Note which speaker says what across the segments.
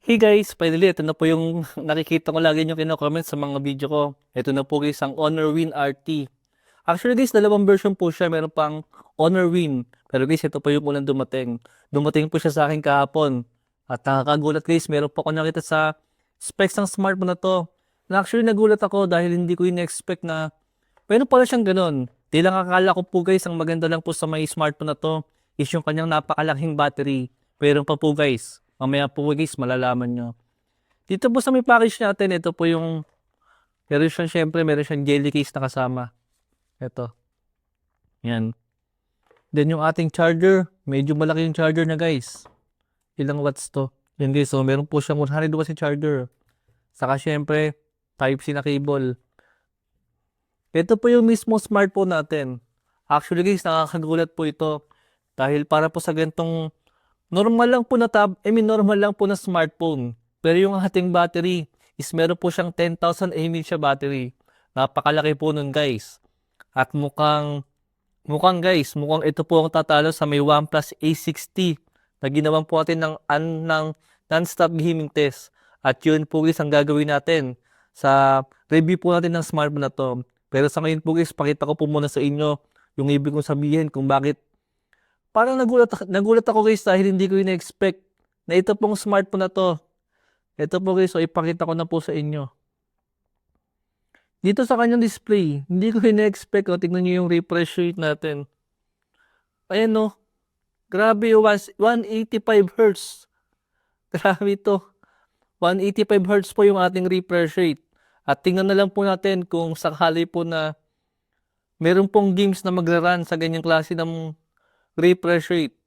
Speaker 1: Hey guys, finally ito na po yung nakikita ko lagi yung kino-comment sa mga video ko. Ito na po guys ang Honor Win RT. Actually guys, dalawang version po siya. Meron pang Honor Win. Pero guys, ito po yung unang dumating. Dumating po siya sa akin kahapon. At nakakagulat guys, meron po ako nakita sa specs ng smartphone na to. Na actually nagulat ako dahil hindi ko in-expect na meron pala siyang ganun. Di lang akala ko po guys, ang maganda lang po sa may smartphone na to is yung kanyang napakalaking battery. Pero pa po guys, mamaya po guys, malalaman nyo. Dito po sa may package natin, ito po yung, meron siyang syempre, meron siyang jelly case na kasama. Ito, yan. Then yung ating charger, medyo malaki yung charger na guys. Ilang watts to? Yan guys, so meron po siyang 100 watts yung charger. Saka syempre, Type-C na cable. Ito po yung mismo smartphone natin. Actually guys, nakakagulat po ito. Dahil para po sa ganitong normal lang po na normal lang po na smartphone. Pero yung ating battery is meron po siyang 10,000 mAh siya battery. Napakalaki po nun guys. At mukhang ito po ang tatalo sa may OnePlus A60 na ginawan po natin ng non-stop gaming test. At yun po guys ang gagawin natin sa review po natin ng smartphone na to. Pero sa ngayon po guys, pakita ko po muna sa inyo yung ibig kong sabihin kung bakit parang nagulat ako guys dahil hindi ko in-expect na ito pong smartphone na to. Ito po guys, so ipakita ko na po sa inyo. Dito sa kanyang display, hindi ko in-expect. O, tignan nyo yung refresh rate natin. Ayan no, grabe yung 185 Hz. Grabe to. 185 Hz po yung ating refresh rate. At tingnan na lang po natin kung sakali po na meron pong games na magra-run sa ganyang klase ng refresh rate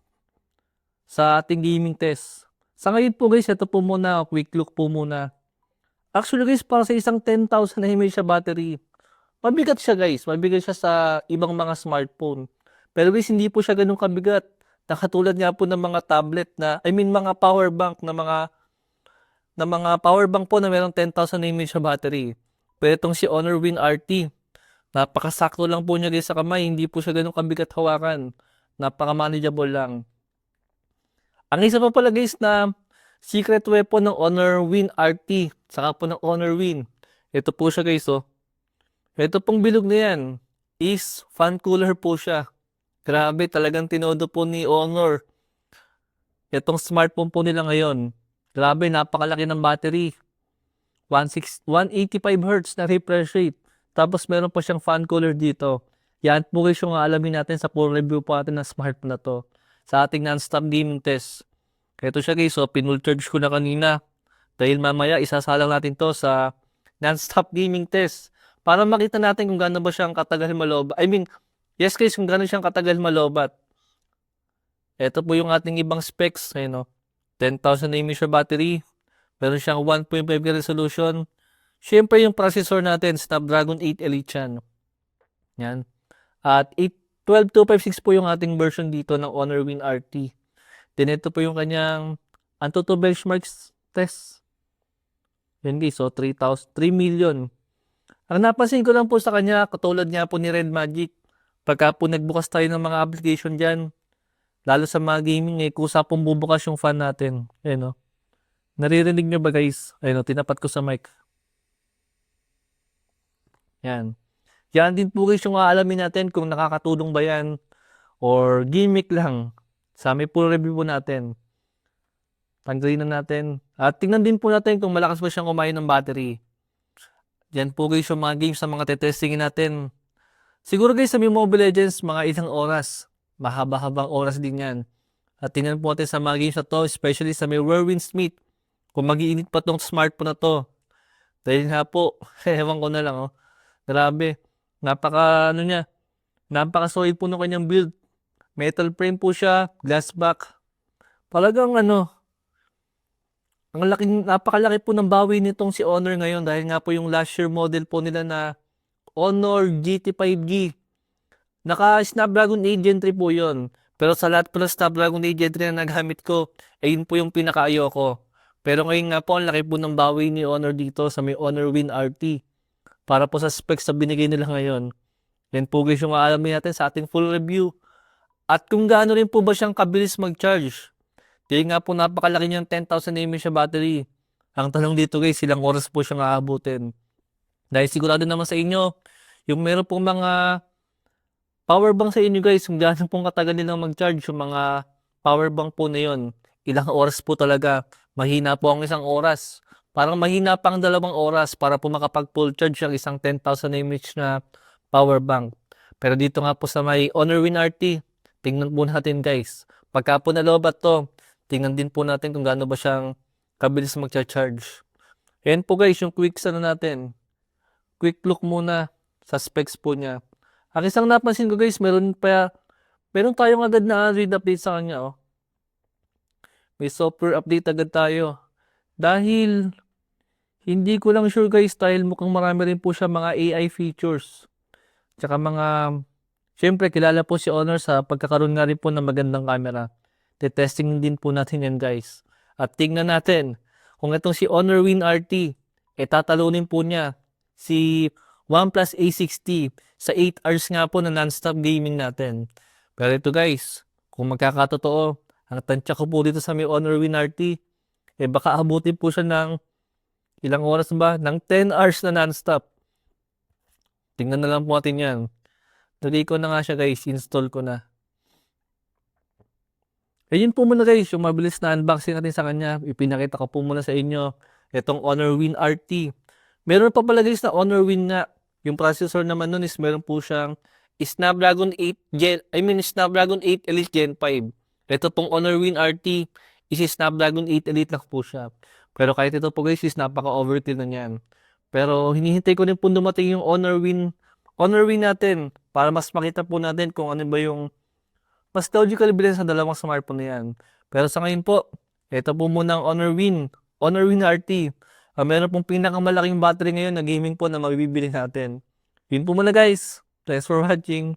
Speaker 1: sa ating gaming test. Sa ngayon po guys, ito po muna, quick look po muna. Actually guys, para sa isang 10,000 mAh siya battery, mabigat siya guys. Mabigat siya sa ibang mga smartphone. Pero guys, hindi po siya ganun kabigat. Nakatulad nga po ng mga tablet mga power bank na mga power bank po na mayroong 10,000 mAh siya battery. Pero itong si Honor Win RT, napakasakto lang po niya guys sa kamay. Hindi po siya ganun kabigat hawakan. Napaka-manageable lang. Ang isa pa pala guys na secret weapon ng Honor Win RT, saka po ng Honor Win. Ito po siya guys oh. Ito pong bilog na yan is fan cooler po siya. Grabe, talagang tinodo po ni Honor. Itong smartphone po nila ngayon. Grabe, napakalaki ng battery. 185 Hz na refresh rate. Tapos meron pa siyang fan cooler dito. Yan po guys yung alamin natin sa full review po natin ng smartphone na to. Sa ating non-stop gaming test. Ito siya guys, so pinul charge ko na kanina. Dahil mamaya isasalang natin to sa non-stop gaming test. Para makita natin kung gaano ba siyang katagal malobat. Yes guys, kung gaano siyang katagal malobat. Ito po yung ating ibang specs. Ayun, no? 10,000 mAh battery. Meron siyang 1.5K resolution. Siyempre yung processor natin, Snapdragon 8 Elite yan. Yan. At 12256 po yung ating version dito ng Honor Win RT. Then ito po yung kanyang Antutu benchmarks test. Yan guys, so 3 million. Ang napansin ko lang po sa kanya, katulad nga po ni Red Magic, pagka po nagbukas tayo ng mga application dyan, lalo sa mga gaming, kusa pong bubukas yung fan natin. Ayan o. Naririnig nyo ba guys? Ayun, tinapat ko sa mic. Yan. Yan din po guys yung aalamin natin kung nakakatulong ba yan or gimmick lang. Sa may full review po natin. Tanggalin na natin. At tingnan din po natin kung malakas ba siyang kumain ng battery. Yan po guys yung mga games na mga tetestingin natin. Siguro guys sa may Mobile Legends, mga ilang oras. Mahaba-habang oras din yan. At tingnan po natin sa mga games na to, especially sa may Whirlwind Smith. Kung mag-iinit pa tong smartphone na to. Dahil nga po, ewan ko na lang oh. Grabe. Napaka solid po ng kanyang build. Metal frame po siya, glass back. Talagang napakalaki po ng bawi nitong si Honor ngayon dahil nga po yung last year model po nila na Honor GT5G. Naka Snapdragon 8 Gen 3 po yun. Pero sa lahat po ng Snapdragon 8 Gen 3 na nagamit ko, ayun po yung pinaka-ayoko. Pero ngayon nga po, ang laki po ng bawi ni Honor dito sa may Honor Win RT. Para po sa specs na binigay nila ngayon. Yan po guys yung aalamin natin sa ating full review. At kung gaano rin po ba siyang kabilis mag-charge. Kaya nga po napakalaki niyang 10,000 mAh siya battery. Ang tanong dito guys, ilang oras po siyang aabutin? Dahil sigurado naman sa inyo, yung meron pong mga power bank sa inyo guys, kung gaano pong katagal nilang mag-charge yung mga power bank po na yun, ilang oras po talaga. Mahina po ang isang oras. Parang mahina pa ang 2 oras para po makapag full charge ang isang 10,000 mAh na power bank. Pero dito nga po sa may Honor Win RT, tingnan po natin guys. Pagka po nalobat to, tingnan din po natin kung gaano ba siyang kabilis mag-charge. Ayan po guys, yung quick ano natin. Quick look muna sa specs po niya. Ang isang napansin ko guys, meron tayong agad na Android update sa kanya, oh. May software update agad tayo. Dahil hindi ko lang sure guys, dahil mukhang marami rin po siya mga AI features. Tsaka syempre kilala po si Honor sa pagkakaroon nga rin po ng magandang camera. Testing din po natin yan guys. At tingnan natin kung itong si Honor Win RT, tatalunin po niya si OnePlus A60 sa 8 hours nga po na non-stop gaming natin. Pero ito guys, kung magkakatotoo, ang tansya ko po dito sa may Honor Win RT, baka abutin po siya ng ilang oras ba? Ng 10 hours na non-stop. Tingnan na lang po natin yan. Lagay ko na nga siya guys, install ko na. Ayun po muna guys, yung mabilis na unboxing natin sa kanya. Ipinakita ko po muna sa inyo itong Honor Win RT. Meron pa pala guys na Honor Win nga. Yung processor naman nun is meron po siyang Snapdragon 8 Elite Gen 5. Ito pong Honor Win RT is Snapdragon 8 Elite lang po siya. Pero kahit ito po guys is napaka-overkill na niyan. Pero hinihintay ko rin po dumating yung Honor Win natin para mas makita po natin kung ano ba yung mas logical bilhin sa dalawang smartphone na yan. Pero sa ngayon po, ito po muna ang Honor Win RT. Meron pong pinakamalaking battery ngayon na gaming po na mabibili natin. Yun po muna guys. Thanks for watching.